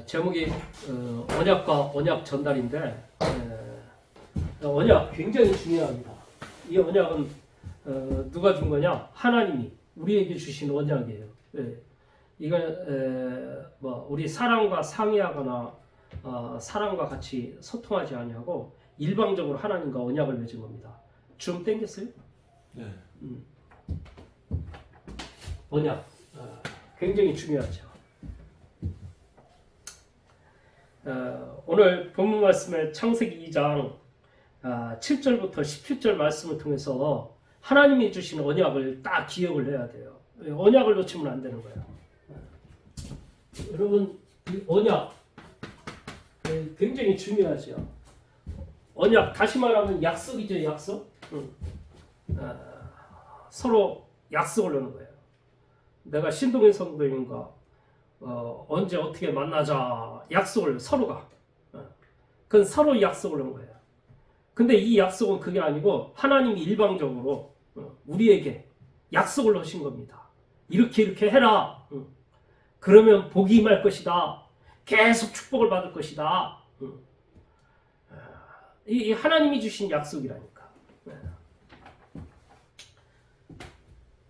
제목이 언약과 언약 전달인데 언약 굉장히 중요합니다. 이 언약은 누가 준 거냐? 하나님이 우리에게 주신 언약이에요. 이건 우리 사람과 상의하거나 사람과 같이 소통하지 아니하고 일방적으로 하나님과 언약을 맺은 겁니다. 좀 땡겼어요? 네. 언약 굉장히 중요하죠. 오늘 본문 말씀의 창세기 2장 7절부터 17절 말씀을 통해서 하나님이 주신 언약을 딱 기억을 해야 돼요. 언약을 놓치면 안 되는 거예요. 여러분, 이 언약 굉장히 중요하죠. 언약, 다시 말하면 약속이죠, 약속. 서로 약속을 하는 거예요. 내가 신동현 성도님과 언제 어떻게 만나자 약속을 서로가 그건 서로 약속을 한 거예요. 근데 이 약속은 그게 아니고 하나님이 일방적으로 우리에게 약속을 하신 겁니다. 이렇게 해라. 그러면 복이 임할 것이다. 계속 축복을 받을 것이다. 이 하나님이 주신 약속이라니까.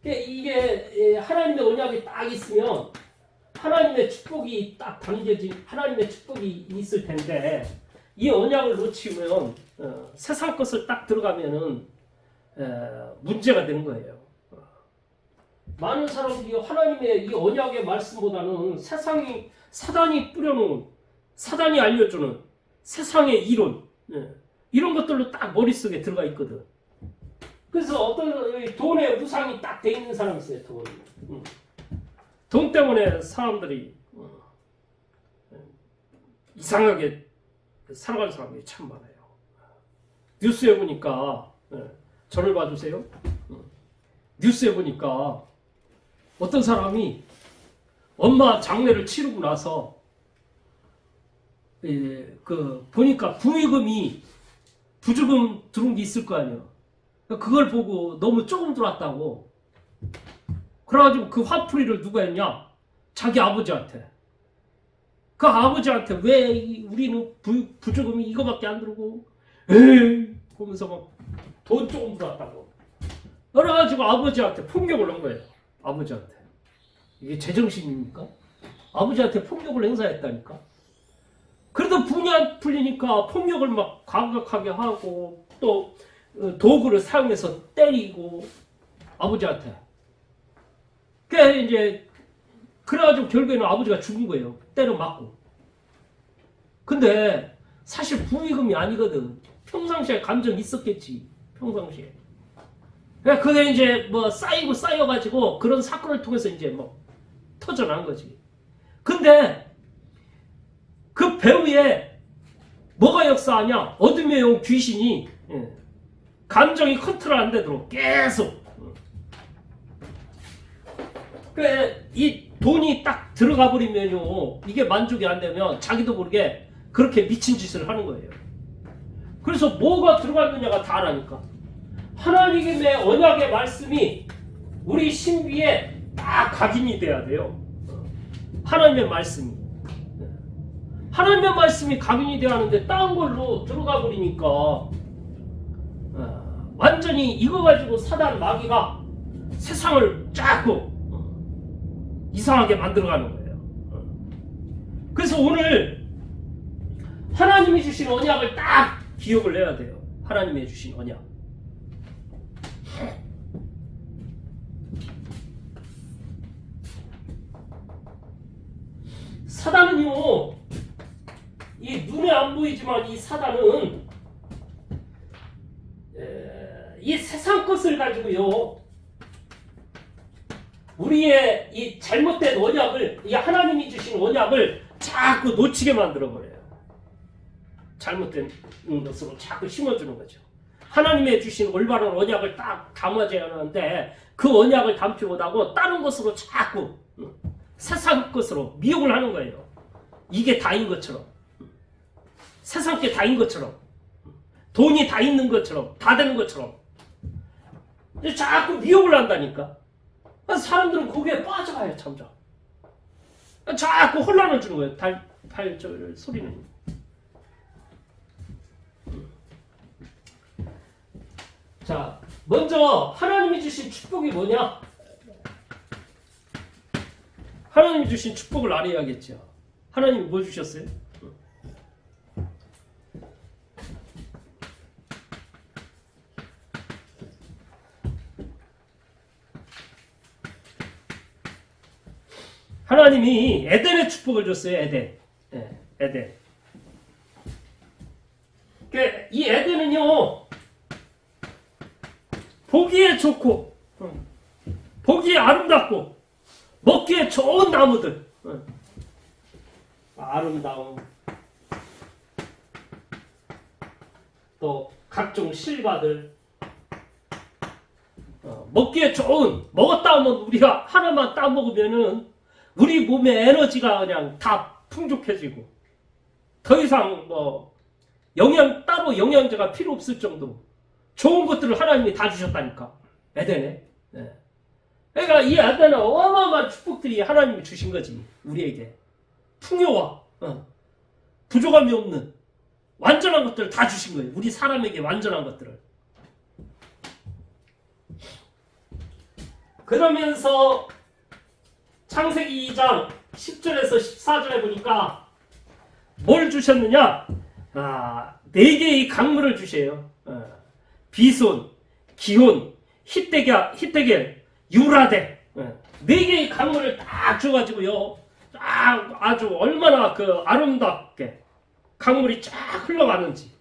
이게 하나님의 언약이 딱 있으면 하나님의 축복이 딱 담겨진 하나님의 축복이 있을 텐데 이 언약을 놓치면 세상 것을 딱 들어가면은 문제가 되는 거예요. 많은 사람들이 하나님의 이 언약의 말씀보다는 사단이 뿌려놓은 사단이 알려주는 세상의 이론 이런 것들로 딱 머릿속에 들어가 있거든. 그래서 어떤 돈에 우상이 딱 돼 있는 사람이 있어요. 돈 때문에 사람들이 이상하게 살아가는 사람들이 참 많아요. 뉴스에 보니까 저를 봐주세요. 뉴스에 보니까 어떤 사람이 엄마 장례를 치르고 나서 보니까 부주금 들어온 게 있을 거 아니에요. 그걸 보고 너무 조금 들어왔다고. 그래가지고 그 화풀이를 누가 했냐? 자기 아버지한테. 그 아버지한테 왜 우리는 부주금이 이거밖에 안 들어오고 에이 보면서 막 돈 조금 들어왔다고. 그래가지고 아버지한테 폭력을 한 거예요. 아버지한테. 이게 제정신입니까? 아버지한테 폭력을 행사했다니까. 그래도 분이 안 풀리니까 폭력을 막 강력하게 하고 또 도구를 사용해서 때리고 아버지한테. 그래가지고 결국에는 아버지가 죽은 거예요. 때려 맞고. 근데 사실 부의금이 아니거든. 평상시에 감정이 있었겠지. 평상시에. 그게 이제 쌓여가지고 그런 사건을 통해서 이제 터져난 거지. 근데 그 배후에 뭐가 역사하냐? 어둠의 영 귀신이 감정이 컨트롤 안 되도록 계속. 이 돈이 딱 들어가 버리면요, 이게 만족이 안 되면 자기도 모르게 그렇게 미친 짓을 하는 거예요. 그래서 뭐가 들어갔느냐가 다라니까. 하나님의 언약의 말씀이 우리 신비에 딱 각인이 돼야 돼요. 하나님의 말씀이 각인이 돼야 하는데 딴 걸로 들어가 버리니까 완전히 이거 가지고 사단 마귀가 세상을 자꾸 이상하게 만들어가는 거예요. 그래서 오늘 하나님이 주신 언약을 딱 기억을 해야 돼요. 하나님이 주신 언약. 사단은요, 이 눈에 안 보이지만 이 사단은 이 세상 것을 가지고요, 우리의 이 잘못된 언약을, 이 하나님이 주신 언약을 자꾸 놓치게 만들어버려요. 잘못된 것으로 자꾸 심어주는 거죠. 하나님의 주신 올바른 언약을 딱 담아줘야 하는데 그 언약을 담지 못하고 다른 것으로 자꾸 세상 것으로 미혹을 하는 거예요. 이게 다인 것처럼, 세상 게 다인 것처럼, 돈이 다 있는 것처럼, 다 되는 것처럼 자꾸 미혹을 한다니까. 사람들은 거기에 빠져가요, 점점. 자꾸 혼란을 주는 거예요. 소리는. 자, 먼저 하나님이 주신 축복이 뭐냐? 하나님이 주신 축복을 알아야겠죠. 하나님이 뭐 주셨어요? 하나님이 에덴의 축복을 줬어요. 에덴. 네, 에덴. 이 에덴은요, 보기에 좋고, 보기에 아름답고, 먹기에 좋은 나무들. 아름다움. 또 각종 실과들. 먹기에 좋은, 먹었다 하면 우리가 하나만 따먹으면은 우리 몸의 에너지가 그냥 다 풍족해지고 더 이상 따로 영양제가 필요 없을 정도로 좋은 것들을 하나님이 다 주셨다니까. 에덴에. 네. 그러니까 이 에덴은 어마어마한 축복들이 하나님이 주신 거지. 우리에게. 풍요와 부족함이 없는 완전한 것들을 다 주신 거예요. 우리 사람에게 완전한 것들을. 그러면서 창세기 2장 10절에서 14절에 보니까 뭘 주셨느냐? 4개의 강물을 주세요. 비손, 기혼, 히데겔, 유라데. 4개의 강물을 딱 줘가지고요. 아주 얼마나 아름답게 강물이 쫙 흘러가는지.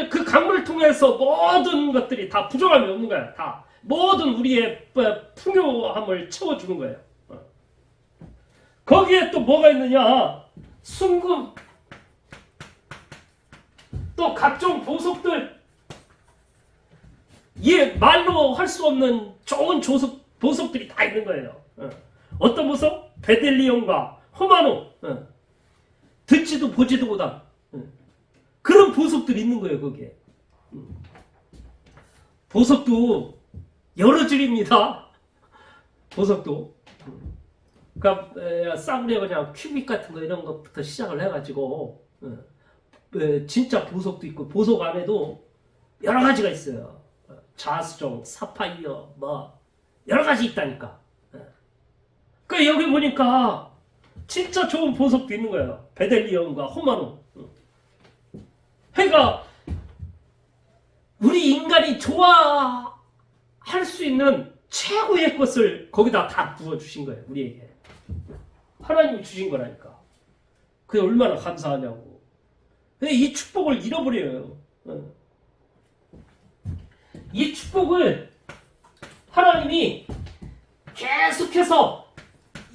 그 강물을 통해서 모든 것들이 다 부족함이 없는 거야. 다. 모든 우리의 풍요함을 채워주는 거예요. 거기에 또 뭐가 있느냐? 순금, 또 각종 보석들, 말로 할 수 없는 좋은 보석들이 다 있는 거예요. 어떤 보석? 베델리온과 호마노, 듣지도 보지도 못한 그런 보석들이 있는 거예요. 거기에. 보석도 여러 줄입니다. 보석도. 그러니까 싸구려 그냥 큐빅 같은 거 이런 것부터 시작을 해가지고 진짜 보석도 있고 보석 안에도 여러 가지가 있어요. 자수종, 사파이어, 여러 가지 있다니까. 그 여기 보니까 진짜 좋은 보석도 있는 거예요. 베델리온과 호마노. 그러니까 우리 인간이 좋아할 수 있는 최고의 것을 거기다 다 부어주신 거예요. 우리에게. 하나님이 주신 거라니까. 그게 얼마나 감사하냐고. 근데 이 축복을 잃어버려요. 이 축복을 하나님이 계속해서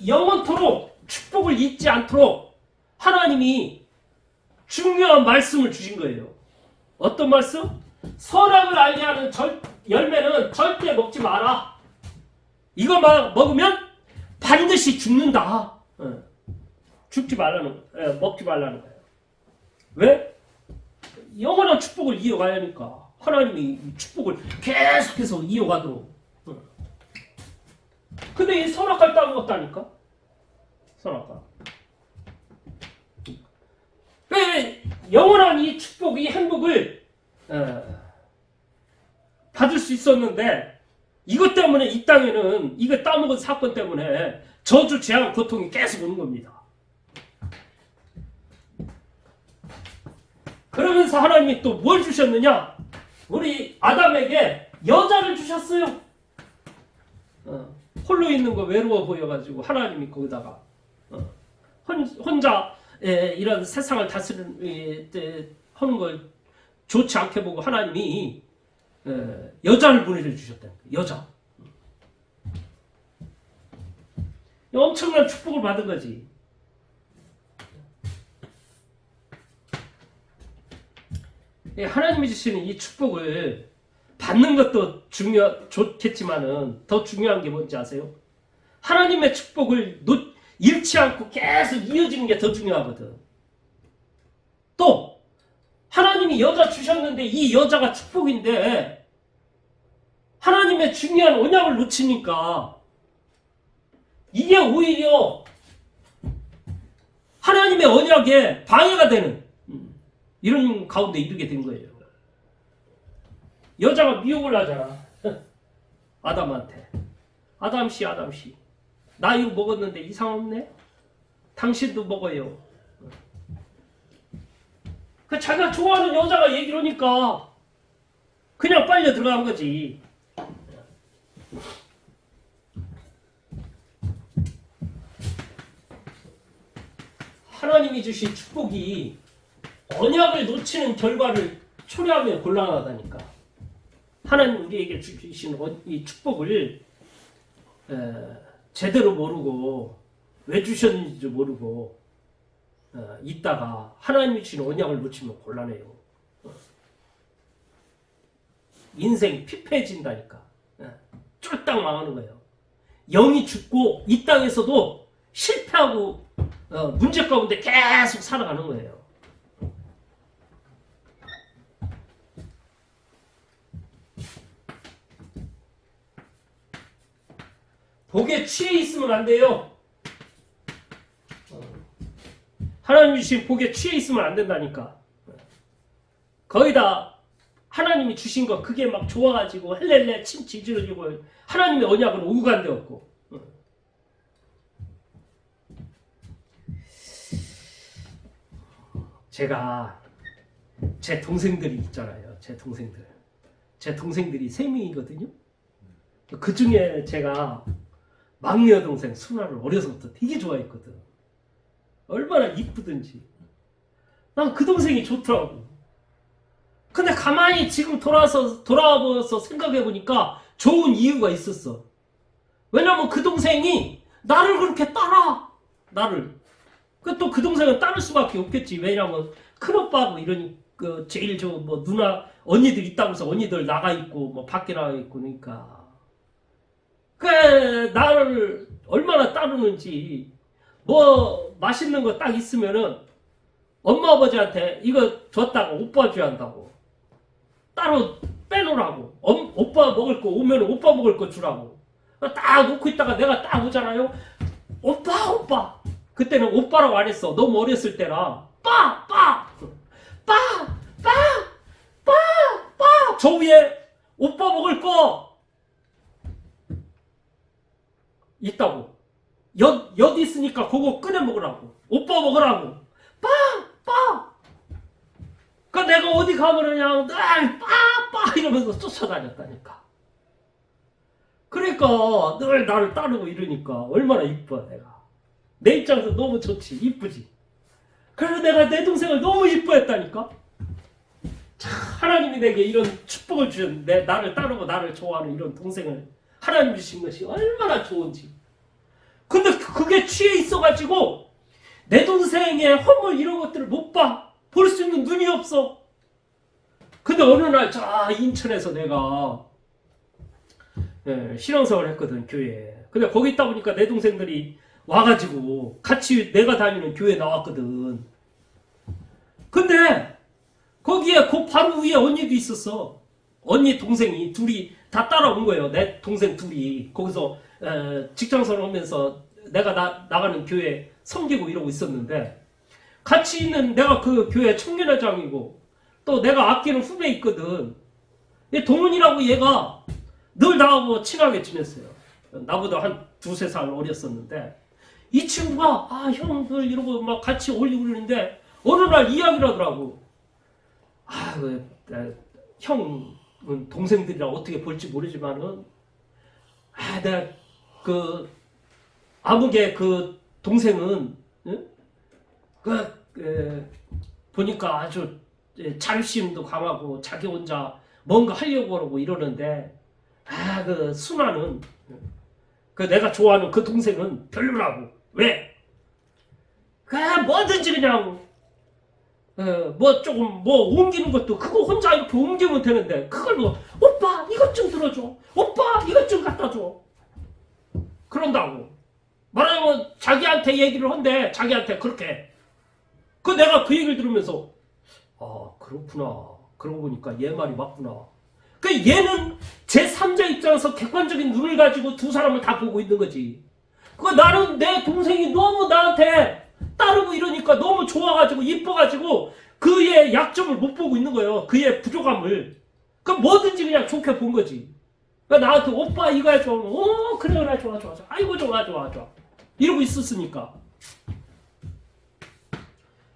영원토록 축복을 잊지 않도록 하나님이 중요한 말씀을 주신 거예요. 어떤 말씀? 선악을 알게 하는 열매는 절대 먹지 마라. 이거 먹으면 반드시 죽는다. 죽지 말라는 거예요. 먹지 말라는 거예요. 왜? 영원한 축복을 이어가야 하니까. 하나님이 축복을 계속해서 이어가도록. 근데 이 선악과를 따먹었다니까? 선악과. 왜 영원한 이 축복, 이 행복을 받을 수 있었는데 이것 때문에 이 땅에는 이거 따먹은 사건 때문에 저주, 재앙, 고통이 계속 오는 겁니다. 그러면서 하나님이 또 뭘 주셨느냐? 우리 아담에게 여자를 주셨어요. 홀로 있는 거 외로워 보여가지고 하나님이 거기다가 혼자 이런 세상을 다스리는 하는 걸 좋지 않게 보고 하나님이 여자를 보내주셨다는 거예요. 여자. 엄청난 축복을 받은 거지. 하나님이 주시는 이 축복을 받는 것도 좋겠지만은 더 중요한 게 뭔지 아세요? 하나님의 축복을 잃지 않고 계속 이어지는 게 더 중요하거든. 또 하나님이 여자 주셨는데 이 여자가 축복인데 하나님의 중요한 언약을 놓치니까 이게 오히려 하나님의 언약에 방해가 되는 이런 가운데 이르게 된 거예요. 여자가 미혹을 하잖아. 아담한테. 아담씨, 나 이거 먹었는데 이상 없네? 당신도 먹어요. 그 자기가 좋아하는 여자가 얘기를 하니까 그냥 빨려 들어간 거지. 하나님이 주신 축복이 언약을 놓치는 결과를 초래하면 곤란하다니까. 하나님 우리에게 주신 이 축복을 제대로 모르고 왜 주셨는지도 모르고 있다가 하나님이 주신 언약을 놓치면 곤란해요. 인생 피폐해진다니까. 쫄딱 망하는 거예요. 영이 죽고 이 땅에서도 실패하고 문제 가운데 계속 살아가는 거예요. 복에 취해 있으면 안 돼요. 하나님 주신 복에 취해 있으면 안 된다니까. 거의 다 하나님이 주신 거 그게 막 좋아가지고 헬렐레 침 지지러지고 하나님의 언약은 우간되었고. 제가 제 동생들이 있잖아요. 제 동생들이 3명이거든요. 그 중에 제가 막내 여동생 순아를 어려서부터 되게 좋아했거든. 얼마나 이쁘든지. 난 그 동생이 좋더라고. 근데 가만히 지금 돌아와서 생각해보니까 좋은 이유가 있었어. 왜냐면 그 동생이 나를 그렇게 따라. 나를. 또 그 동생은 따를 수밖에 없겠지. 왜냐면 큰오빠하고 이러니 제일 뭐 누나 언니들 있다고 해서 언니들 나가 있고 뭐 밖에 나가 있고 그러니까. 그 나를 얼마나 따르는지. 뭐 맛있는 거 딱 있으면은 엄마 아버지한테 이거 줬다가 오빠 줘야 한다고. 따로 빼놓으라고. 오빠 먹을 거 오면 오빠 먹을 거 주라고. 딱 놓고 있다가 내가 딱 오잖아요. 오빠. 그때는 오빠라고 안 했어. 너무 어렸을 때라. 빠. 저 위에 오빠 먹을 거 있다고. 엿 있으니까 그거 꺼내 먹으라고. 오빠 먹으라고. 빠. 그 내가 어디 가면 그냥 빠 이러면서 쫓아다녔다니까. 그러니까 늘 나를 따르고 이러니까 얼마나 이뻐 내가. 내 입장에서 너무 좋지. 이쁘지. 그래서 내가 내 동생을 너무 이뻐했다니까. 참 하나님이 내게 이런 축복을 주셨는데 나를 따르고 나를 좋아하는 이런 동생을 하나님 주신 것이 얼마나 좋은지. 근데 그게 취해 있어가지고 내 동생의 허물 이런 것들을 못 봐. 볼 수 있는 눈이 없어. 근데 어느 날 저 인천에서 내가 신앙생활을 했거든, 교회에. 근데 거기 있다 보니까 내 동생들이 와가지고 같이 내가 다니는 교회에 나왔거든. 근데 거기에 그 바로 위에 언니도 있었어. 언니 동생이 둘이 다 따라온 거예요. 내 동생 둘이 거기서 직장생활 하면서 내가 나가는 교회 섬기고 이러고 있었는데 같이 있는 내가 그 교회 청년회장이고 또 내가 아끼는 후배 있거든. 동훈이라고 얘가 늘 나하고 친하게 지냈어요. 나보다 한 2-3살 어렸었는데 이 친구가 형들 이러고 막 같이 올리고 그러는데 어느 날 이야기를 하더라고. 형은 동생들이랑 어떻게 볼지 모르지만은 내가 그 아무개 그 동생은 보니까 아주 자립심도 강하고 자기 혼자 뭔가 하려고 그러고 이러는데 그 순아는 그 내가 좋아하는 그 동생은 별로라고. 왜? 뭐든지 그냥 뭐 조금 뭐 옮기는 것도 그거 혼자 이렇게 옮기면 되는데 그걸 뭐 오빠 이것 좀 들어줘. 오빠 이것 좀 갖다 줘. 그런다고. 말하자면 자기한테 얘기를 한대. 자기한테 그렇게. 내가 그 얘기를 들으면서 그렇구나. 그러고 보니까 얘 말이 맞구나. 얘는 제3자 입장에서 객관적인 눈을 가지고 두 사람을 다 보고 있는 거지. 나는 내 동생이 너무 나한테 따르고 이러니까 보니까 너무 좋아가지고 이뻐가지고 그의 약점을 못 보고 있는 거예요. 그의 부족함을. 그럼 뭐든지 그냥 좋게 본 거지. 그러니까 나한테 오빠 이거 해줘. 그래 그래 좋아. 아이고 좋아. 이러고 있었으니까.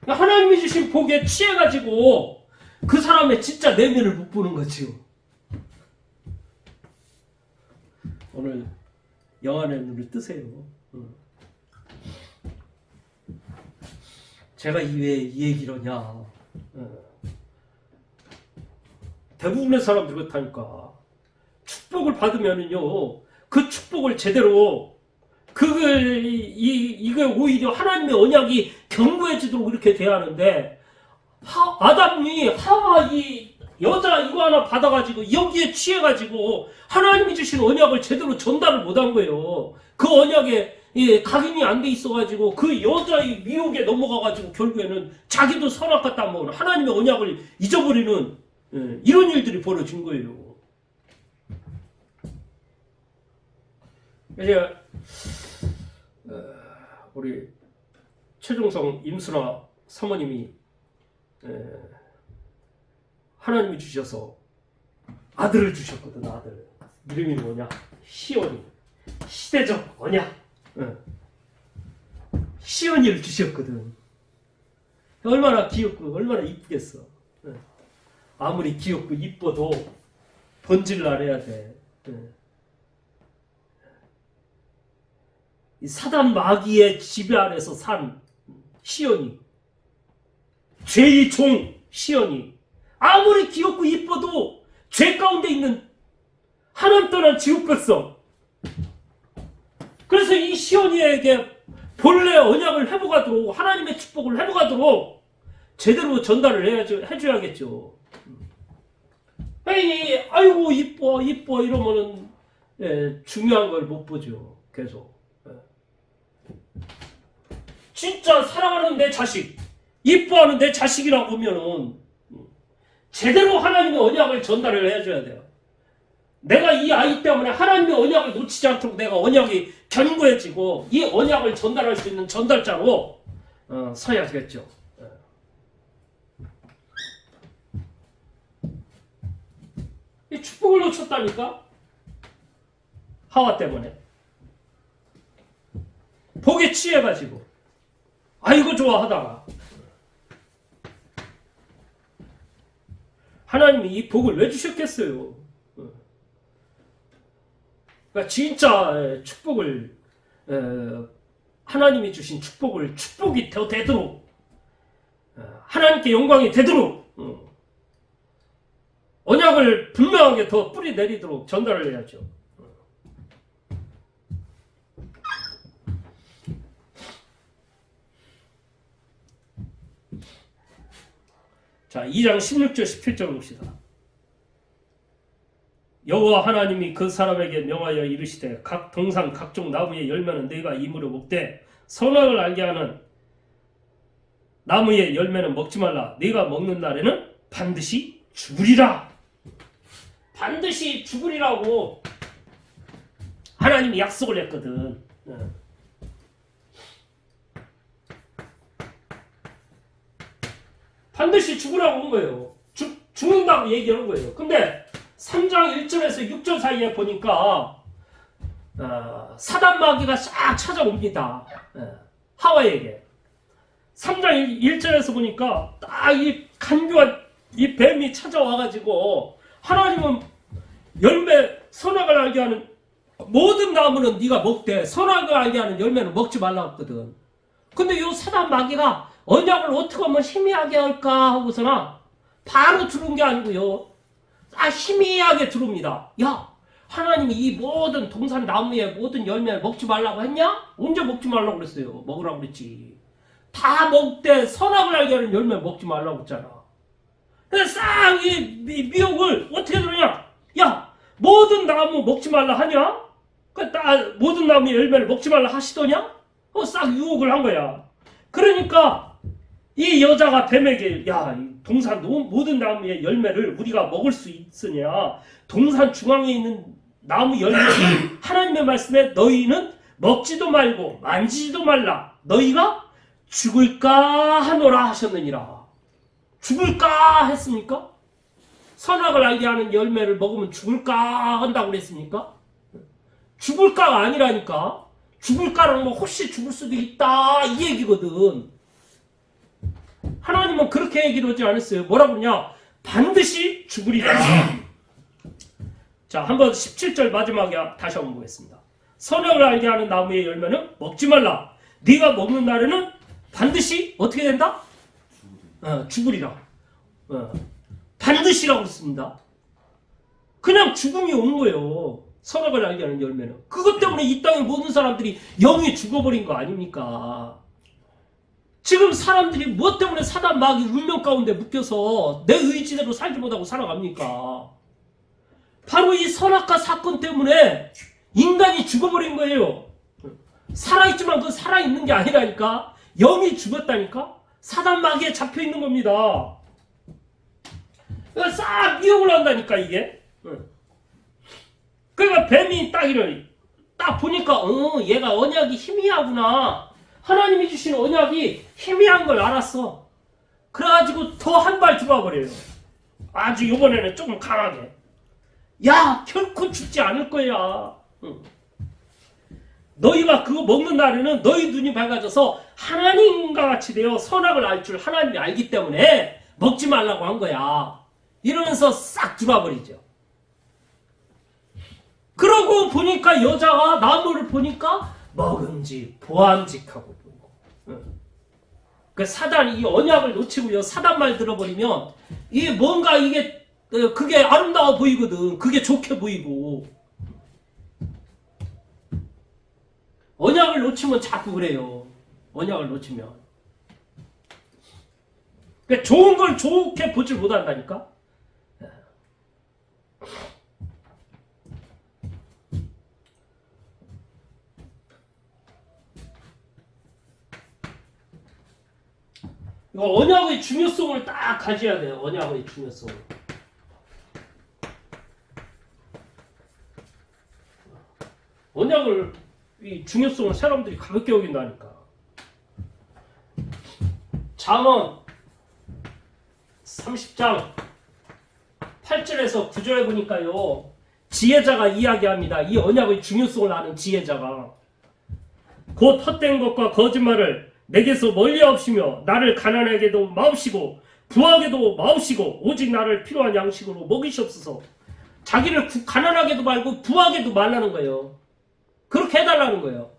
그러니까 하나님이 주신 복에 취해가지고 그 사람의 진짜 내면을 못 보는 거지요. 오늘 영안의 눈을 뜨세요. 제가 왜 이 얘기를 하냐. 대부분의 사람들 그렇다니까. 축복을 받으면은요, 그 축복을 제대로, 이게 오히려 하나님의 언약이 견고해지도록 이렇게 돼야 하는데, 아담이 하와 이 여자 이거 하나 받아가지고 여기에 취해가지고 하나님이 주신 언약을 제대로 전달을 못한 거예요. 그 언약에 각인이 안 돼 있어가지고 그 여자의 미혹에 넘어가가지고 결국에는 자기도 선악 갖다 먹는 하나님의 언약을 잊어버리는 이런 일들이 벌어진 거예요. 이제 우리 최종성 임순아 사모님이 하나님이 주셔서 아들을 주셨거든. 아들 이름이 뭐냐? 시온이. 시대적 언약. 시온이를 주셨거든. 얼마나 귀엽고 얼마나 이쁘겠어. 아무리 귀엽고 이뻐도 본질을 알아야 돼. 이 사단 마귀의 지배 아래서 산 시온이, 죄의 종 시온이, 아무리 귀엽고 이뻐도 죄 가운데 있는 하나님 떠난 지옥 백성. 그래서 이 시온이에게 본래 언약을 회복하도록, 하나님의 축복을 회복하도록 제대로 전달을 해줘야겠죠. 아이고 이뻐 이러면은 중요한 걸 못 보죠. 계속. 진짜 사랑하는 내 자식, 이뻐하는 내 자식이라고 보면은 제대로 하나님의 언약을 전달을 해줘야 돼요. 내가 이 아이 때문에 하나님의 언약을 놓치지 않도록 내가 언약이 견고해지고 이 언약을 전달할 수 있는 전달자로 서야겠죠. 이 축복을 놓쳤다니까? 하와 때문에. 복에 취해가지고 아이고 좋아하다가 하나님이 이 복을 왜 주셨겠어요? 그러니까 진짜 축복을 하나님이 주신 축복이 더 되도록 하나님께 영광이 되도록 언약을 분명하게 더 뿌리 내리도록 전달을 해야죠. 자, 2장 16절 17절 봅시다. 여호와 하나님이 그 사람에게 명하여 이르시되 각 동산 각종 나무의 열매는 네가 임으로 먹되 선악을 알게 하는 나무의 열매는 먹지 말라. 네가 먹는 날에는 반드시 죽으리라. 반드시 죽으리라고 하나님이 약속을 했거든. 반드시 죽으라고 한 거예요. 죽는다고 얘기하는 거예요. 근데 3장 1절에서 6절 사이에 보니까 사단 마귀가 싹 찾아옵니다. 하와에게. 3장 1절에서 보니까 딱 이 간교한 이 뱀이 찾아와가지고 하나님은 열매 선악을 알게 하는 모든 나무는 네가 먹되 선악을 알게 하는 열매는 먹지 말라고 했거든. 근데 이 사단 마귀가 언약을 어떻게 하면 희미하게 할까 하고서나 바로 들어온 게 아니고요. 희미하게 들어옵니다. 야, 하나님이 이 모든 동산 나무의 모든 열매를 먹지 말라고 했냐? 언제 먹지 말라고 그랬어요? 먹으라고 그랬지. 다 먹되 선악을 알게 하는 열매 먹지 말라고 했잖아. 근데 싹 이 미혹을 어떻게 들으냐? 야, 모든 나무 먹지 말라 하냐? 모든 나무의 열매를 먹지 말라 하시더냐? 싹 유혹을 한 거야. 그러니까 이 여자가 뱀에게 야, 동산 모든 나무의 열매를 우리가 먹을 수 있으냐? 동산 중앙에 있는 나무 열매를 하나님의 말씀에 너희는 먹지도 말고 만지지도 말라. 너희가 죽을까 하노라 하셨느니라. 죽을까 했습니까? 선악을 알게 하는 열매를 먹으면 죽을까 한다고 그랬습니까? 죽을까가 아니라니까. 죽을까는 뭐 혹시 죽을 수도 있다 이 얘기거든. 하나님은 그렇게 얘기를 하지 않았어요. 뭐라고 그러냐? 반드시 죽으리라. 자, 한번 17절 마지막에 다시 한번 보겠습니다. 선악을 알게 하는 나무의 열매는 먹지 말라. 네가 먹는 날에는 반드시 어떻게 된다? 죽으리라. 반드시라고 했습니다. 그냥 죽음이 온 거예요. 선악을 알게 하는 열매는. 그것 때문에 이 땅의 모든 사람들이 영이 죽어버린 거 아닙니까? 지금 사람들이 무엇 때문에 사단 마귀 운명 가운데 묶여서 내 의지대로 살지 못하고 살아갑니까? 바로 이 선악과 사건 때문에 인간이 죽어버린 거예요. 살아있지만 그 살아있는 게 아니라니까. 영이 죽었다니까. 사단 마귀에 잡혀있는 겁니다. 그러니까 싹 미혹을 한다니까 이게. 그러니까 뱀이 딱 보니까 얘가 언약이 희미하구나. 하나님이 주신 언약이 희미한 걸 알았어. 그래가지고 더 한 발 들어와버려요. 아주 이번에는 조금 강하게. 야, 결코 죽지 않을 거야. 너희가 그거 먹는 날에는 너희 눈이 밝아져서 하나님과 같이 되어 선악을 알 줄 하나님이 알기 때문에 먹지 말라고 한 거야. 이러면서 싹 들어와버리죠. 그러고 보니까 여자가 나무를 보니까 먹음직, 보암직하고 보이고. 그 사단이 이 언약을 놓치고요. 사단 말 들어버리면 이게 뭔가 그게 아름다워 보이거든. 그게 좋게 보이고. 언약을 놓치면 자꾸 그래요. 언약을 놓치면. 그러니까 좋은 걸 좋게 보질 못한다니까. 이거 언약의 중요성을 딱 가져야 돼요. 언약의 중요성을. 언약을 이 중요성을 사람들이 가볍게 여긴다니까. 잠언 30장 8절에서 9절에 보니까요. 지혜자가 이야기합니다. 이 언약의 중요성을 아는 지혜자가 곧 헛된 것과 거짓말을 내게서 멀리 없이며 나를 가난하게도 마옵시고 부하게도 마옵시고 오직 나를 필요한 양식으로 먹이시옵소서. 자기를 가난하게도 말고 부하게도 말라는 거예요. 그렇게 해달라는 거예요.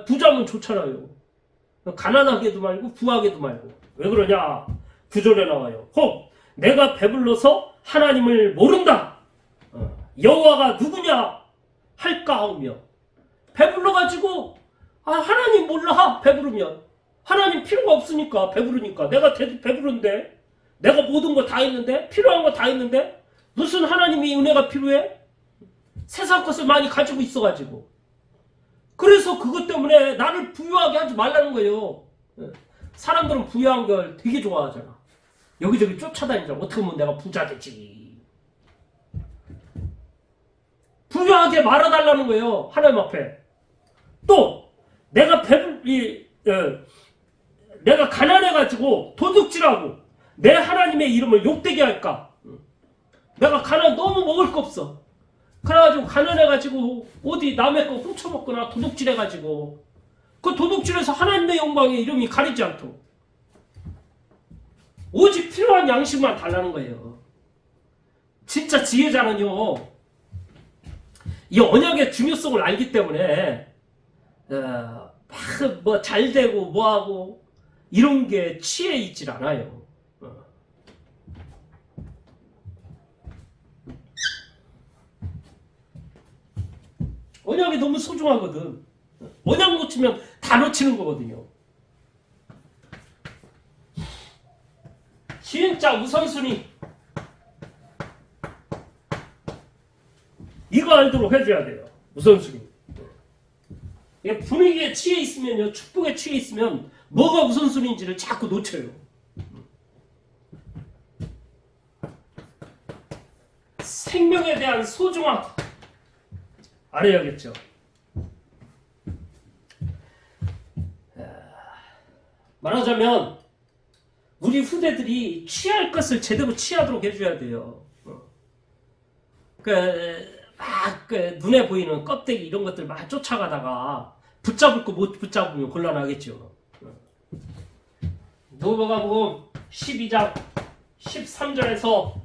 부자면 좋잖아요. 가난하게도 말고 부하게도 말고. 왜 그러냐? 9절에 나와요. 혹 내가 배불러서 하나님을 모른다. 여호와가 누구냐 할까 하며. 배불러가지고 하나님 몰라. 배부르면 하나님 필요가 없으니까. 배부르니까. 내가 배부른데 내가 모든 거 다 했는데 필요한 거 다 했는데 무슨 하나님이 은혜가 필요해? 세상 것을 많이 가지고 있어가지고. 그래서 그것 때문에 나를 부유하게 하지 말라는 거예요. 사람들은 부유한 걸 되게 좋아하잖아. 여기저기 쫓아다니잖아. 어떻게 하면 내가 부자 되지. 부유하게 말아달라는 거예요. 하나님 앞에. 또 내가 내가 가난해가지고 도둑질하고 내 하나님의 이름을 욕되게 할까? 내가 너무 먹을 거 없어. 그래가지고 가난해가지고 어디 남의 거 훔쳐먹거나 도둑질해가지고 그 도둑질해서 하나님의 영광의 이름이 가리지 않도록 오직 필요한 양식만 달라는 거예요. 진짜 지혜자는요, 이 언약의 중요성을 알기 때문에 막 잘 되고 뭐하고 이런 게 취해 있질 않아요. 언약이 너무 소중하거든. 언약 놓치면 다 놓치는 거거든요. 진짜 우선순위 이거 알도록 해줘야 돼요. 우선순위. 분위기에 취해 있으면요, 축복에 취해 있으면 뭐가 우선순위인지를 자꾸 놓쳐요. 생명에 대한 소중함 알아야겠죠. 말하자면 우리 후대들이 취할 것을 제대로 취하도록 해줘야 돼요. 눈에 보이는 껍데기 이런 것들 막 쫓아가다가 붙잡을 거 못 붙잡으면 곤란하겠죠. 누가복음 12장 13절에서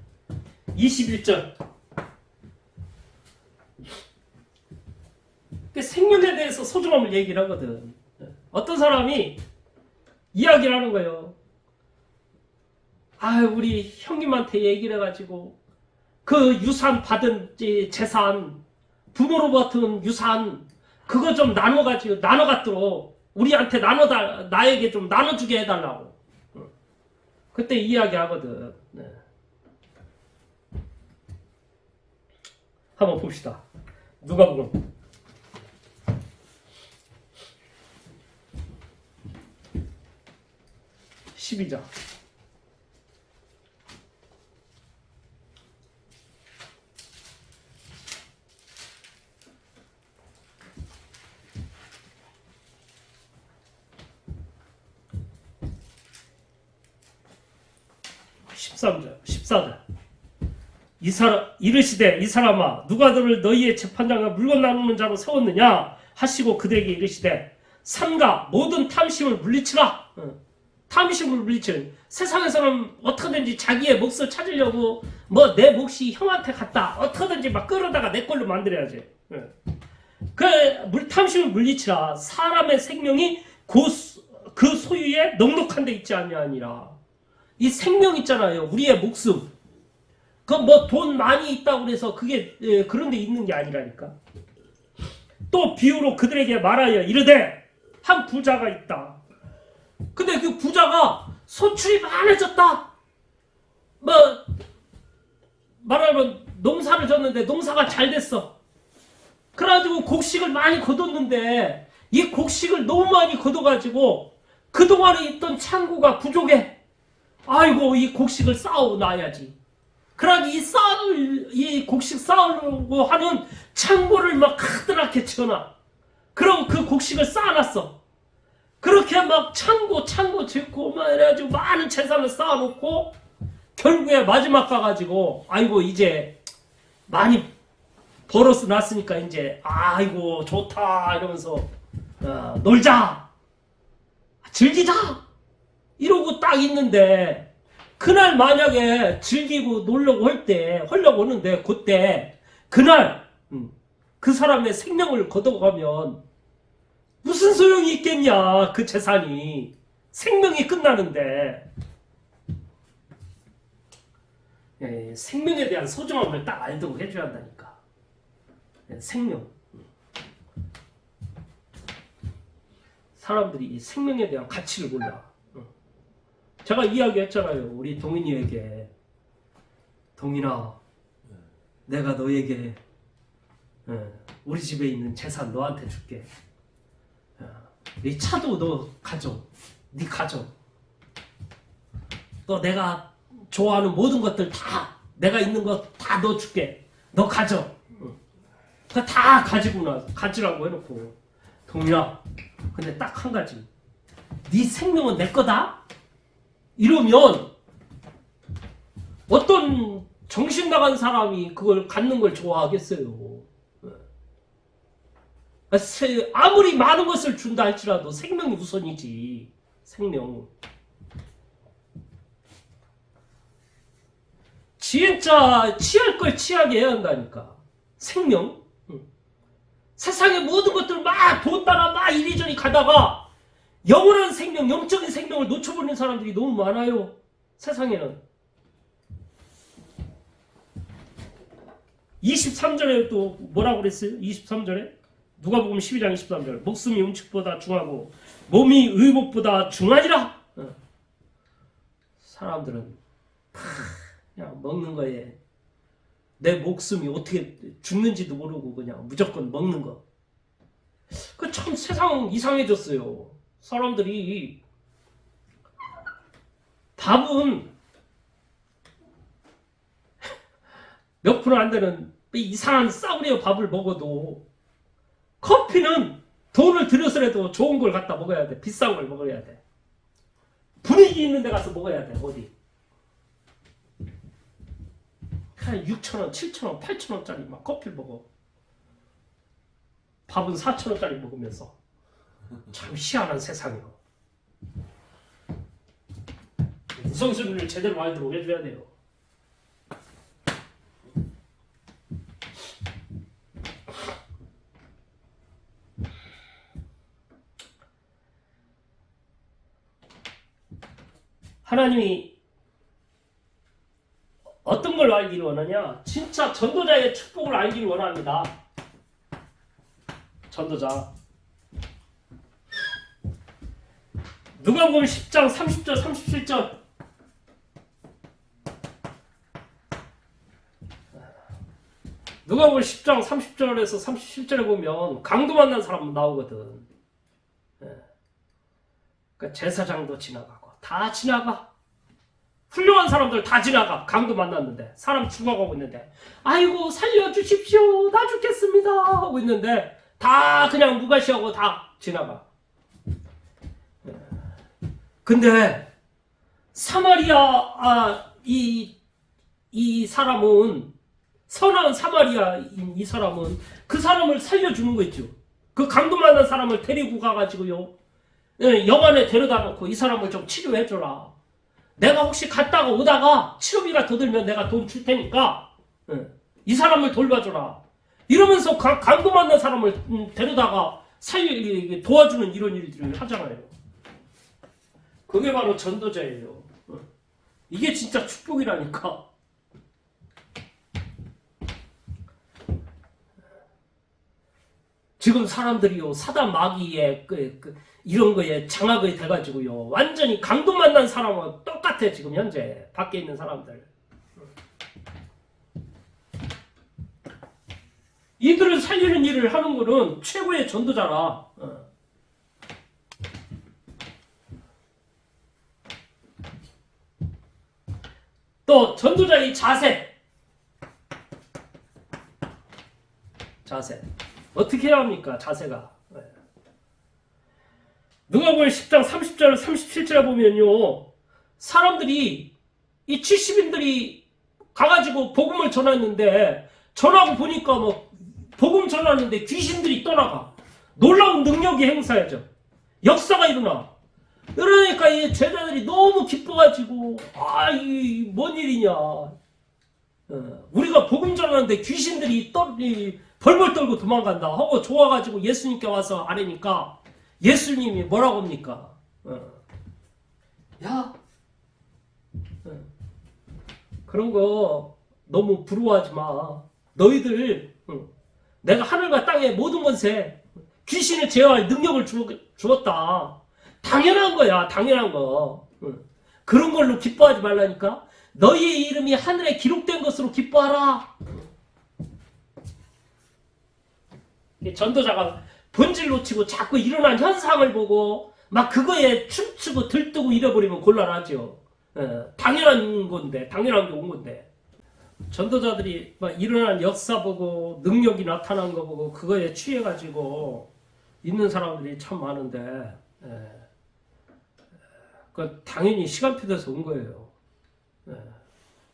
21절. 생명에 대해서 소중함을 얘기를 하거든. 어떤 사람이 이야기를 하는 거예요. 우리 형님한테 얘기를 해가지고 그 유산 받은 재산, 부모로부터 유산 그거 좀 나눠 갖도록 우리한테 나에게 좀 나눠주게 해달라고. 그때 이야기하거든. 네. 한번 봅시다. 누가복음 12장. 이르시되 이 사람아 누가 너를 너희의 재판장과 물건 나누는 자로 세웠느냐 하시고 그들에게 이르시되 삼가 모든 탐심을 물리치라. 탐심을 물리치는 세상에서는 어떻게든지 자기의 몫을 찾으려고 내 몫이 형한테 갔다 어떻게든지 막 끌어다가 내 걸로 만들어야지. 탐심을 물리치라. 사람의 생명이 그 소유에 넉넉한 데 있지 아니하니라. 이 생명 있잖아요. 우리의 목숨. 돈 많이 있다고 그래서 그게 그런 데 있는 게 아니라니까. 또 비유로 그들에게 말하여 이르되 한 부자가 있다. 근데 그 부자가 소출이 많아졌다. 말하면 농사를 졌는데 농사가 잘 됐어. 그래가지고 곡식을 많이 거뒀는데 이 곡식을 너무 많이 거둬가지고 그동안에 있던 창고가 부족해. 아이고 이 곡식을 쌓아놔야지. 그러니 이 곡식 쌓으려고 하는 창고를 막 크드랗게 쳐놔. 그럼 그 곡식을 쌓아놨어. 그렇게 막 창고 짓고 막 이래가지고 많은 재산을 쌓아놓고 결국에 마지막 가가지고 아이고 이제 많이 벌어서 놨으니까 이제 아이고 좋다 이러면서 놀자 즐기자 이러고 딱 있는데 그날 만약에 즐기고 놀려고 하려고 하는데 그때 그날 그 사람의 생명을 걷어가면 무슨 소용이 있겠냐. 그 재산이 생명이 끝나는데. 생명에 대한 소중함을 딱 알도록 해줘야 한다니까. 생명. 사람들이 이 생명에 대한 가치를 몰라. 제가 이야기했잖아요. 우리 동인이에게. 동인아, 내가 너에게 우리 집에 있는 재산 너한테 줄게. 이 차도 너 가져. 네 가져. 또 내가 좋아하는 모든 것들 다 내가 있는 거 다 너 줄게. 너 가져. 그거 다 가지라고 해놓고 동민아 근데 딱 한 가지 네 생명은 내 거다? 이러면 어떤 정신 나간 사람이 그걸 갖는 걸 좋아하겠어요. 아무리 많은 것을 준다 할지라도 생명이 우선이지. 생명. 진짜 취할 걸 취하게 해야 한다니까. 생명. 세상의 모든 것들 막 돈다가 막 이리저리 가다가 영원한 생명, 영적인 생명을 놓쳐버리는 사람들이 너무 많아요. 세상에는. 23절에 또 뭐라고 그랬어요? 23절에? 누가복음 12장 23절. 목숨이 음식보다 중하고 몸이 의복보다 중하니라. 사람들은 그냥 먹는 거에 내 목숨이 어떻게 죽는지도 모르고 그냥 무조건 먹는 거. 그 참 세상 이상해졌어요. 사람들이 밥은 몇 프로 안 되는 이상한 싸구려 밥을 먹어도 커피는 돈을 들여서라도 좋은 걸 갖다 먹어야 돼. 비싼 걸 먹어야 돼. 분위기 있는 데 가서 먹어야 돼. 어디? 한 6,000원, 7,000원, 8,000원짜리 막 커피를 먹어. 밥은 4,000원짜리 먹으면서. 참 희한한 세상이요. 우선순위를 제대로 알도록 해줘야 돼요. 하나님이 어떤 걸 알기를 원하냐? 진짜 전도자의 축복을 알기를 원합니다. 전도자. 누가복음 10장 30절 37절. 누가복음 10장 30절에서 37절에 보면 강도 만난 사람 나오거든. 그러니까 제사장도 지나가고 다 지나가. 훌륭한 사람들 다 지나가. 강도 만났는데 사람 죽어가고 있는데 아이고 살려주십시오 나 죽겠습니다 하고 있는데 다 그냥 무가시하고 다 지나가. 근데 사마리아 이 사람은 선한 사마리아인 이 사람은 그 사람을 살려주는 거 있죠. 그 강도 만난 사람을 데리고 가가지고요 영안에 데려다 놓고 이 사람을 좀 치료해줘라. 내가 혹시 갔다가 오다가 치료비가 더 들면 내가 돈 줄 테니까 이 사람을 돌봐줘라. 이러면서 강도 만난 사람을 데려다가 도와주는 이런 일들을 하잖아요. 그게 바로 전도자예요. 이게 진짜 축복이라니까. 지금 사람들이요 사단 마귀의 이런 거에 장악이 돼가지고요 완전히 강도 만난 사람은 똑같아. 지금 현재 밖에 있는 사람들 이들을 살리는 일을 하는 거는 최고의 전도자라. 또 전도자의 자세 어떻게 해야 합니까? 자세가 누가복음 10장 30절 37절에 보면요 사람들이 이 70인들이 가가지고 복음을 전했는데 전하고 보니까 뭐 복음 전하는데 귀신들이 떠나가. 놀라운 능력이 행사해져. 역사가 일어나. 그러니까 이 제자들이 너무 기뻐가지고 이 뭔 일이냐. 우리가 복음 전하는데 귀신들이 벌벌 떨고 도망간다 하고 좋아가지고 예수님께 와서 아뢰니까 예수님이 뭐라고 합니까? 야 그런 거 너무 부러워하지 마. 너희들 내가 하늘과 땅의 모든 권세 귀신을 제어할 능력을 주었다. 당연한 거야. 당연한 거. 그런 걸로 기뻐하지 말라니까. 너희의 이름이 하늘에 기록된 것으로 기뻐하라. 전도자가 본질 놓치고 자꾸 일어난 현상을 보고 막 그거에 춤추고 들뜨고 이래버리면 곤란하죠. 당연한 건데, 당연한 게 온 건데. 전도자들이 막 일어난 역사 보고 능력이 나타난 거 보고 그거에 취해가지고 있는 사람들이 참 많은데 그 당연히 시간표 돼서 온 거예요.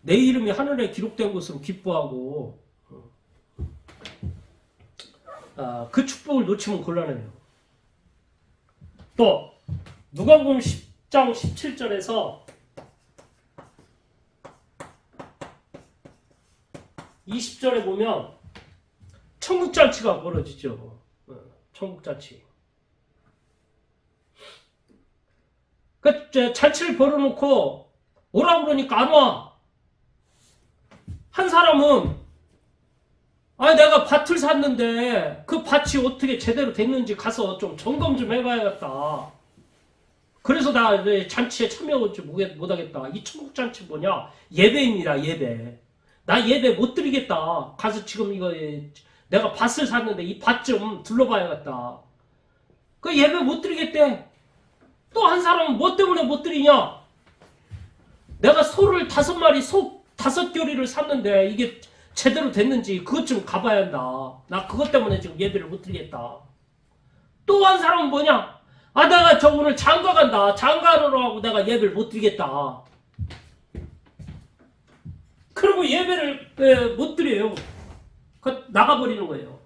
내 이름이 하늘에 기록된 것으로 기뻐하고 그 축복을 놓치면 곤란해요. 또 누가복음 10장 17절에서 20절에 보면 천국잔치가 벌어지죠. 천국잔치. 그 잔치를 벌어놓고 오라고 그러니까 안 와. 한 사람은 내가 밭을 샀는데 그 밭이 어떻게 제대로 됐는지 가서 좀 점검 좀 해봐야겠다. 그래서 나 잔치에 참여하지 못하겠다. 이 천국잔치 뭐냐? 예배입니다. 예배. 나 예배 못 드리겠다. 가서 지금 이거 내가 밭을 샀는데 이 밭 좀 둘러봐야겠다. 그 예배 못 드리겠대. 또 한 사람은 뭐 때문에 못 드리냐? 내가 소를 5마리, 소 5겨리를 샀는데 이게 제대로 됐는지 그것 좀 가봐야 한다. 나 그것 때문에 지금 예배를 못 드리겠다. 또 한 사람은 뭐냐? 아, 내가 저 오늘 장가 간다. 장가로 하고 내가 예배를 못 드리겠다. 그리고 예배를 못 드려요. 나가버리는 거예요.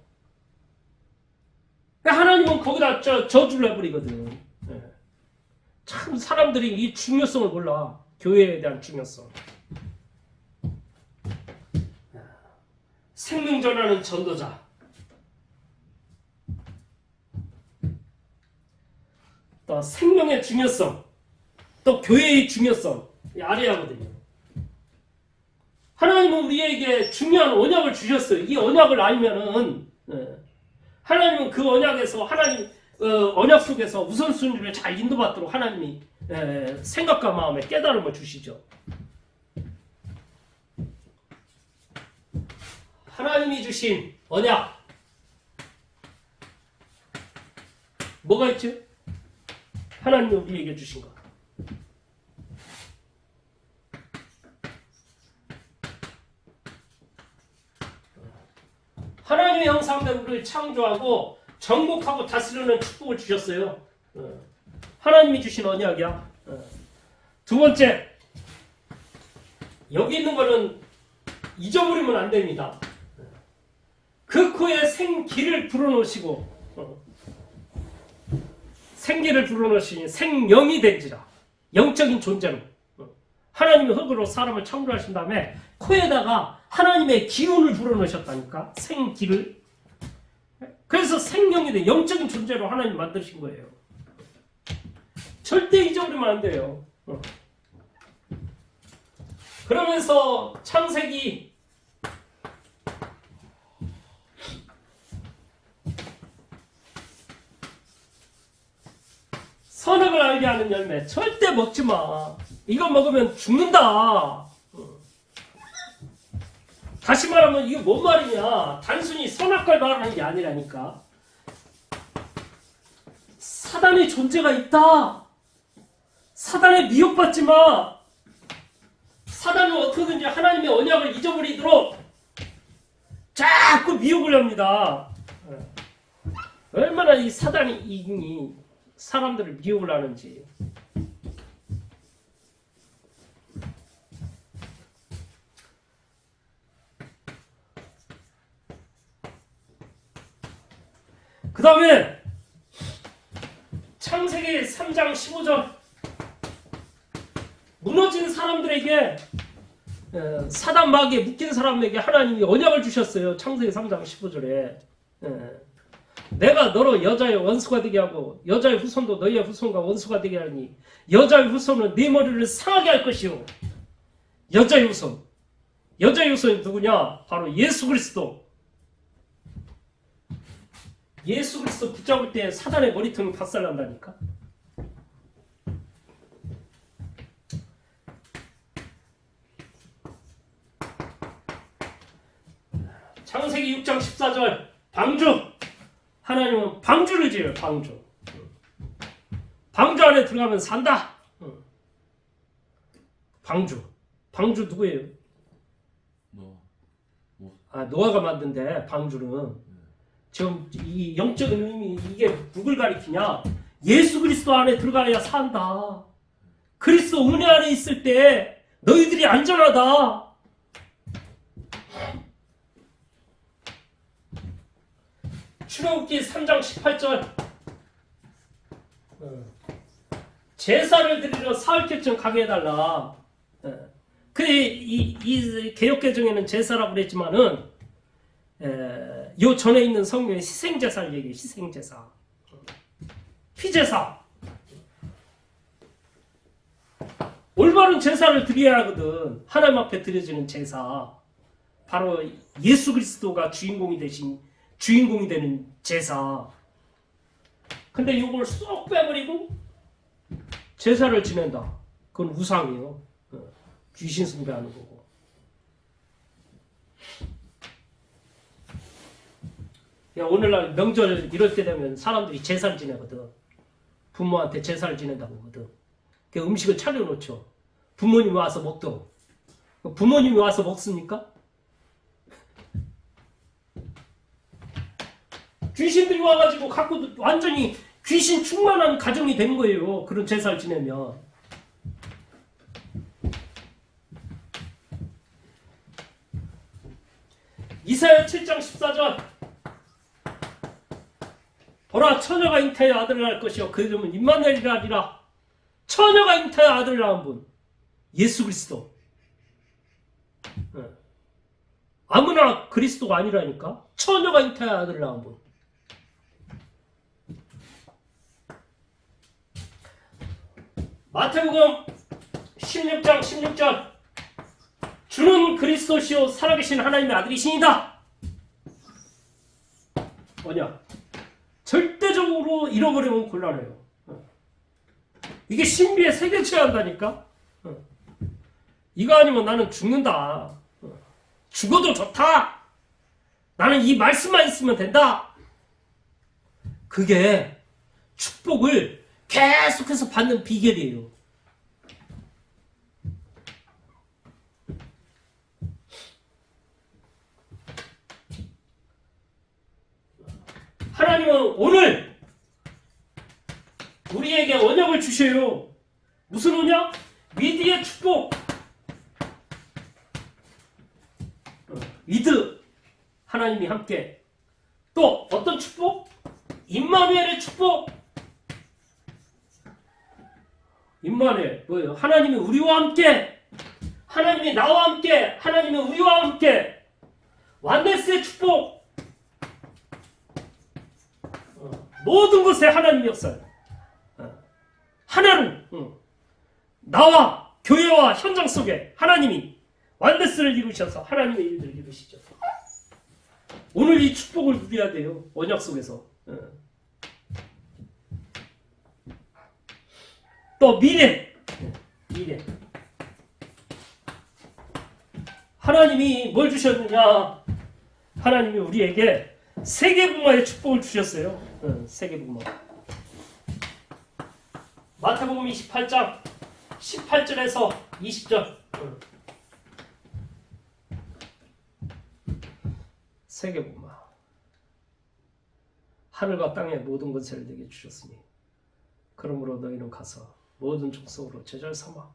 하나님은 거기다 저주를 해버리거든. 참 사람들이 이 중요성을 몰라. 교회에 대한 중요성. 생명 전하는 전도자. 또 생명의 중요성. 또 교회의 중요성. 알아야 하거든요. 하나님은 우리에게 중요한 언약을 주셨어요. 이 언약을 알면은 하나님은 그 언약에서 언약 속에서 우선순위를 잘 인도받도록 하나님이 생각과 마음에 깨달음을 주시죠. 하나님이 주신 언약 뭐가 있죠? 하나님이 우리에게 주신 것. 하나님의 형상대로 우리를 창조하고 정복하고 다스리는 축복을 주셨어요. 하나님이 주신 언약이야. 두 번째, 여기 있는 거는 잊어버리면 안 됩니다. 그 코에 생기를 불어넣으시고 생기를 불어넣으시니 생명이 된지라. 영적인 존재로 하나님이 흙으로 사람을 창조하신 다음에 코에다가 하나님의 기운을 불어넣으셨다니까. 생기를. 그래서 생명이 돼. 영적인 존재로 하나님 만드신 거예요. 절대 잊어버리면 안 돼요. 그러면서 창세기 선악을 알게 하는 열매 절대 먹지 마. 이거 먹으면 죽는다. 다시 말하면 이게 뭔 말이냐. 단순히 선악과를 말하는 게 아니라니까. 사단의 존재가 있다. 사단에 미혹받지 마. 사단은 어떻게든지 하나님의 언약을 잊어버리도록 자꾸 미혹을 합니다. 얼마나 이 사단이 사람들을 미혹을 하는지. 그 다음에 창세기 3장 15절 무너진 사람들에게 사단 마귀에 묶인 사람에게 하나님이 언약을 주셨어요. 창세기 3장 15절에 내가 너로 여자의 원수가 되게 하고 여자의 후손도 너희의 후손과 원수가 되게 하니 여자의 후손은 네 머리를 상하게 할 것이요. 여자의 후손이 누구냐? 바로 예수 그리스도. 예수 그리스도 붙잡을 때 사단의 머리통이 박살난다니까. 창세기 6장 14절 방주. 하나님은 방주를 지어요. 방주. 방주 안에 들어가면 산다. 방주 누구예요? 노아가 만든데 방주는 지금 이 영적인 의미 이게 누굴 가리키냐? 예수 그리스도 안에 들어가야 산다. 그리스도 은혜 안에 있을 때 너희들이 안전하다. 출애굽기 3장 18절 제사를 드리러 사흘째쯤 가게 해달라. 이 개역개정에는 제사라고 그랬지만은 요 전에 있는 성경에 희생제사를 얘기해요. 희생제사. 피제사. 올바른 제사를 드려야 하거든. 하나님 앞에 드려지는 제사. 바로 예수 그리스도가 주인공이 되는 제사. 근데 이걸 쏙 빼버리고 제사를 지낸다. 그건 우상이에요. 귀신 숭배하는 거고. 오늘날 명절 이럴 때 되면 사람들이 제사를 지내거든. 부모한테 제사를 지낸다고 하거든. 음식을 차려놓죠. 부모님이 와서 먹도록. 부모님이 와서 먹습니까? 귀신들이 와가지고 갖고 완전히 귀신 충만한 가정이 되는 거예요. 그런 제사를 지내면. 이사야 7장 14절 보라 처녀가 잉태하여 아들을 낳을 것이요 그 이름은 임마누엘이라 하리라. 처녀가 잉태하여 아들을 낳은 분 예수 그리스도. 아무나 그리스도가 아니라니까. 처녀가 잉태하여 아들을 낳은 분. 마태복음 16장 16절 주는 그리스도시요 살아계신 하나님의 아들이시니다. 뭐냐? 절대적으로 잃어버리면 곤란해요. 이게 신비에 새겨져야 한다니까. 이거 아니면 나는 죽는다. 죽어도 좋다. 나는 이 말씀만 있으면 된다. 그게 축복을 계속해서 받는 비결이에요. 하나님은 오늘 우리에게 언약을 주셔요. 무슨 언약? 미디의 축복. 위드 하나님이 함께. 또 어떤 축복? 임마누엘의 축복. 임마누엘 뭐예요? 하나님이 우리와 함께. 하나님이 나와 함께. 하나님이 우리와 함께. 완네스의 축복. 모든 것에 하나님이 역사요. 하나로 나와 교회와 현장 속에 하나님이 완네스를 이루셔서 하나님의 일들을 이루시죠. 오늘 이 축복을 누려야 돼요. 언약 속에서. 또 미래. 하나님이 뭘 주셨느냐? 하나님이 우리에게 세계복음화의 축복을 주셨어요. 세계복음화. 마태복음 28장 18절에서 20절. 세계복음화. 하늘과 땅의 모든 것을 내게 주셨으니 그러므로 너희는 가서 모든 족속으로 제자를 삼아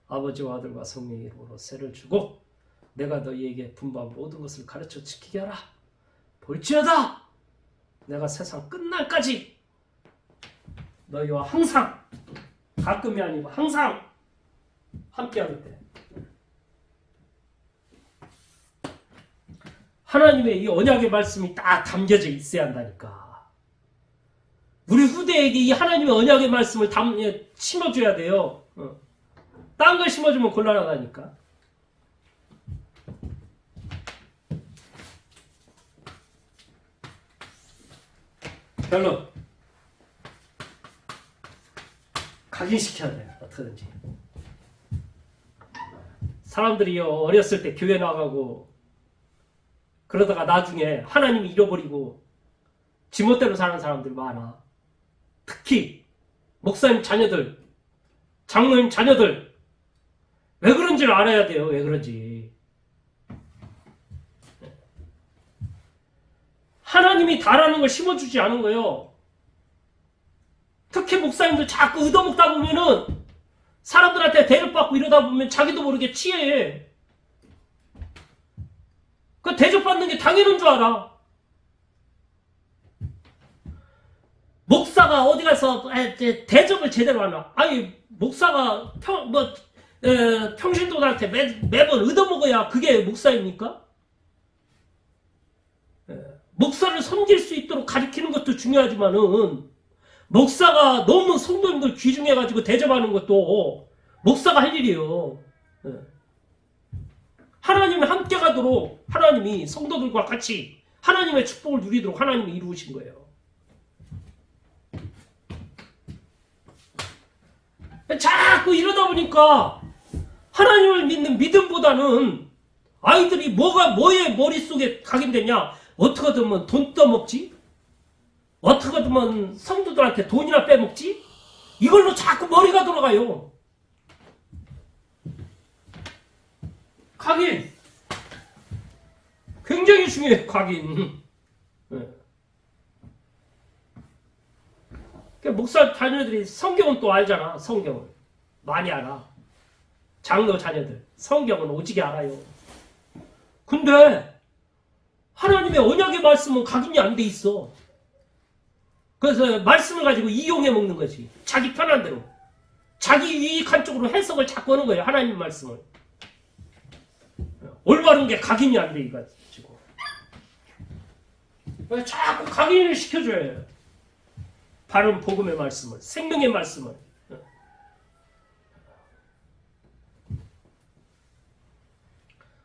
아버지와 아들과 성령의 이름으로 세를 주고 내가 너희에게 분부한 모든 것을 가르쳐 지키게 하라. 볼지어다 내가 세상 끝날까지 너희와 항상, 가끔이 아니고 항상 함께하겠대. 하나님의 이 언약의 말씀이 딱 담겨져 있어야 한다니까. 우리 후대에게 이 하나님의 언약의 말씀을 심어줘야 돼요. 딴 걸 심어주면 곤란하다니까. 결론. 각인시켜야 돼. 어떻게든지. 사람들이 어렸을 때 교회 나가고 그러다가 나중에 하나님이 잃어버리고 지멋대로 사는 사람들 많아. 특히 목사님 자녀들, 장로님 자녀들. 왜 그런지를 알아야 돼요. 왜 그런지. 하나님이 다라는 걸 심어주지 않은 거예요. 특히 목사님들 자꾸 얻어먹다 보면은 사람들한테 대접받고 이러다 보면 자기도 모르게 취해. 그 대접받는 게 당연한 줄 알아. 목사가 어디 가서 대접을 제대로 하나? 아니 목사가 평신도들한테 매번 얻어먹어야 그게 목사입니까? 목사를 섬길 수 있도록 가르치는 것도 중요하지만은 목사가 너무 성도님들 귀중해가지고 대접하는 것도 목사가 할 일이에요. 하나님이 함께 가도록 하나님이 성도들과 같이 하나님의 축복을 누리도록 하나님이 이루신 거예요. 자꾸 이러다 보니까 하나님을 믿는 믿음보다는 아이들이 뭐의 머릿속에 각인되냐? 어떻게 하면 돈 떠먹지? 어떻게 하면 성도들한테 돈이나 빼먹지? 이걸로 자꾸 머리가 돌아가요. 각인. 굉장히 중요해요. 각인. 목사 자녀들이 성경은 또 알잖아. 성경을 많이 알아. 장로 자녀들 성경은 오지게 알아요. 근데 하나님의 언약의 말씀은 각인이 안 돼 있어. 그래서 말씀을 가지고 이용해 먹는 거지. 자기 편한 대로. 자기 유익한 쪽으로 해석을 자꾸 하는 거예요. 하나님 말씀을. 올바른 게 각인이 안 돼 이가지고. 자꾸 각인을 시켜줘야 해요. 바른 복음의 말씀을, 생명의 말씀을.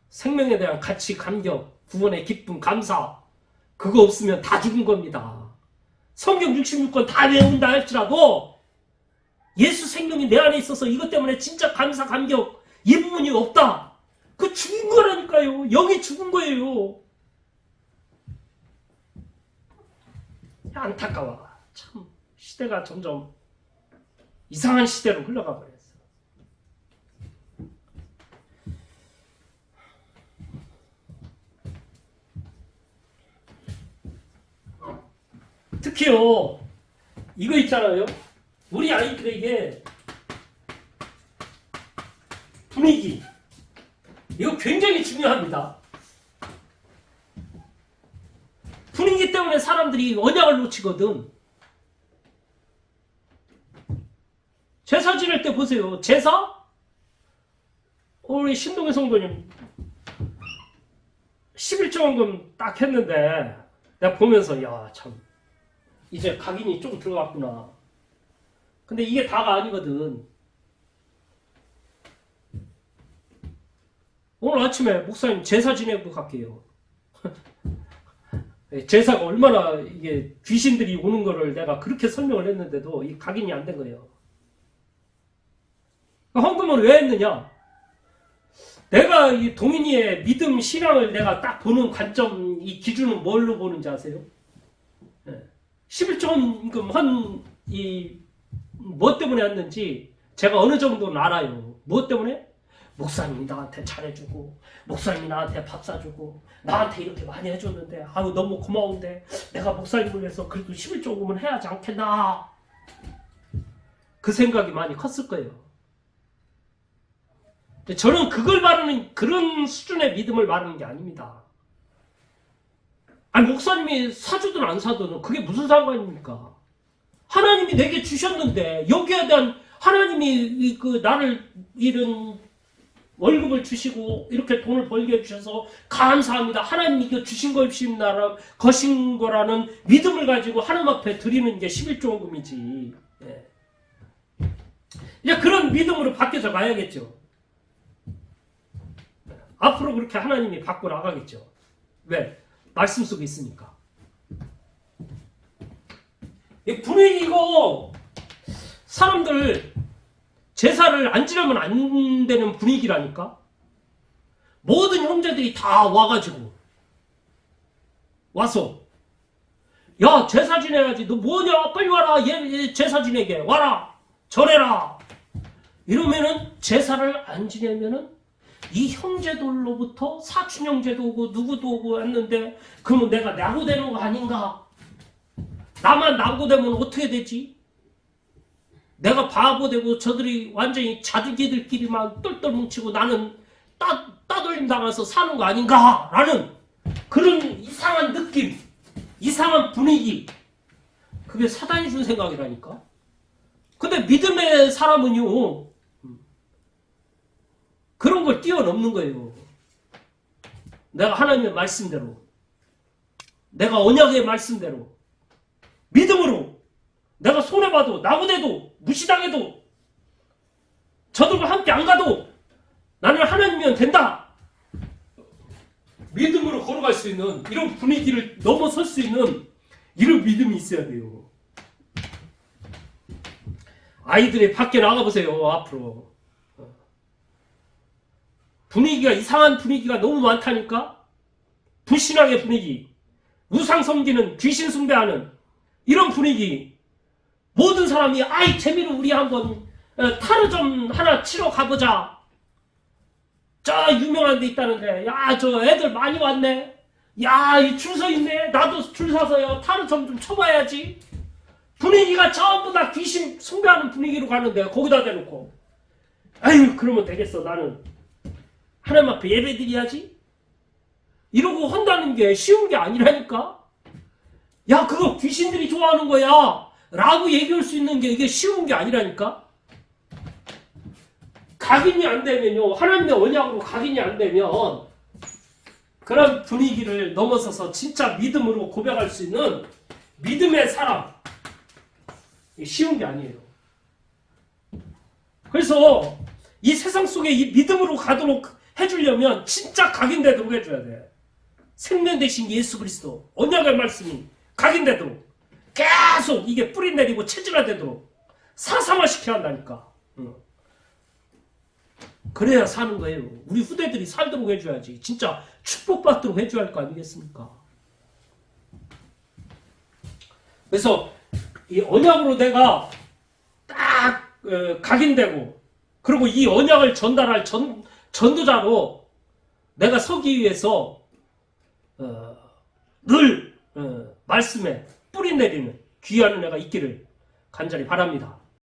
생명에 대한 가치, 감격, 구원의 기쁨, 감사. 그거 없으면 다 죽은 겁니다. 성경 66권 다 외운다 할지라도 예수 생명이 내 안에 있어서 이것 때문에 진짜 감사, 감격 이 부분이 없다. 그 죽은 거라니까요. 영이 죽은 거예요. 안타까워. 참 시대가 점점 이상한 시대로 흘러가 버렸어. 특히요, 이거 있잖아요. 우리 아이들에게 분위기. 이거 굉장히 중요합니다. 분위기 때문에 사람들이 언약을 놓치거든. 제사 지낼 때 보세요. 제사? 우리 신동희 성도님 11조원금 딱 했는데 내가 보면서 야 참 이제 각인이 좀 들어갔구나. 근데 이게 다가 아니거든. 오늘 아침에 목사님 제사 지내고 갈게요. 제사가 얼마나 이게 귀신들이 오는 거를 내가 그렇게 설명을 했는데도 이 각인이 안 된 거예요. 헌금을 왜 했느냐? 내가 이 동인이의 믿음 신앙을 내가 딱 보는 관점, 이 기준은 뭘로 보는지 아세요? 11조 헌금 뭐 때문에 했는지 제가 어느 정도는 알아요. 뭐 때문에? 목사님이 나한테 잘해주고 목사님이 나한테 밥 사주고 나한테 이렇게 많이 해줬는데 아유 너무 고마운데 내가 목사님을 위해서 그래도 11조 헌금은 해야지 않겠나. 그 생각이 많이 컸을 거예요. 저는 그걸 말하는 그런 수준의 믿음을 말하는 게 아닙니다. 아니 목사님이 사주든 안 사든 그게 무슨 상관입니까? 하나님이 내게 주셨는데 여기에 대한 하나님이 나를 이런 월급을 주시고 이렇게 돈을 벌게 해주셔서 감사합니다. 하나님이 이거 주신 것인 거라는 믿음을 가지고 하나님 앞에 드리는 게 11조 헌금이지. 예. 이제 그런 믿음으로 바뀌어서 가야겠죠. 앞으로 그렇게 하나님이 바꿔 나가겠죠. 왜? 말씀 속에 있으니까. 이 분위기고 사람들 제사를 안 지내면 안 되는 분위기라니까. 모든 형제들이 다 와가지고 와서 야 제사 지내야지. 너 뭐냐 빨리 와라. 얘 제사 지내게 와라. 절해라. 이러면은 제사를 안 지내면은 이 형제들로부터 사촌 형제도 오고 누구도 오고 했는데 그러면 내가 낙오되는 거 아닌가? 나만 낙오되면 어떻게 되지? 내가 바보 되고 저들이 완전히 자기들끼리만 똘똘 뭉치고 나는 따돌림 당해서 사는 거 아닌가? 라는 그런 이상한 느낌, 이상한 분위기. 그게 사단이 준 생각이라니까. 근데 믿음의 사람은요 그런 걸 뛰어넘는 거예요. 내가 하나님의 말씀대로, 내가 언약의 말씀대로, 믿음으로, 내가 손해봐도, 낙오돼도, 무시당해도, 저들과 함께 안 가도 나는 하나님이면 된다. 믿음으로 걸어갈 수 있는, 이런 분위기를 넘어설 수 있는 이런 믿음이 있어야 돼요. 아이들이 밖에 나가보세요, 앞으로. 분위기가 이상한 분위기가 너무 많다니까. 불신앙의 분위기, 우상 섬기는, 귀신 숭배하는 이런 분위기. 모든 사람이 아이 재미로 우리 한번 타로 좀 하나 치러 가보자. 저 유명한 데 있다는데 야 저 애들 많이 왔네. 야 이 줄 서 있네. 나도 줄 서서요 타로 좀 쳐봐야지. 분위기가 전부 다 귀신 숭배하는 분위기로 가는데 거기다 대놓고 아유 그러면 되겠어 나는 하나님 앞에 예배 드려야지 이러고 한다는 게 쉬운 게 아니라니까. 야 그거 귀신들이 좋아하는 거야 라고 얘기할 수 있는 게 이게 쉬운 게 아니라니까. 각인이 안 되면요 하나님의 언약으로 각인이 안 되면 그런 분위기를 넘어서서 진짜 믿음으로 고백할 수 있는 믿음의 사람 이게 쉬운 게 아니에요. 그래서 이 세상 속에 이 믿음으로 가도록 해주려면 진짜 각인되도록 해줘야 돼. 생명 되신 예수 그리스도 언약의 말씀이 각인되도록 계속 이게 뿌리 내리고 체질화되도록 사상화시켜야 한다니까. 그래야 사는 거예요. 우리 후대들이 살도록 해줘야지. 진짜 축복받도록 해줘야 할 거 아니겠습니까? 그래서 이 언약으로 내가 딱 각인되고 그리고 이 언약을 전달할 전도자로 내가 서기 위해서 늘 말씀에 뿌리 내리는 귀한 은혜가 있기를 간절히 바랍니다.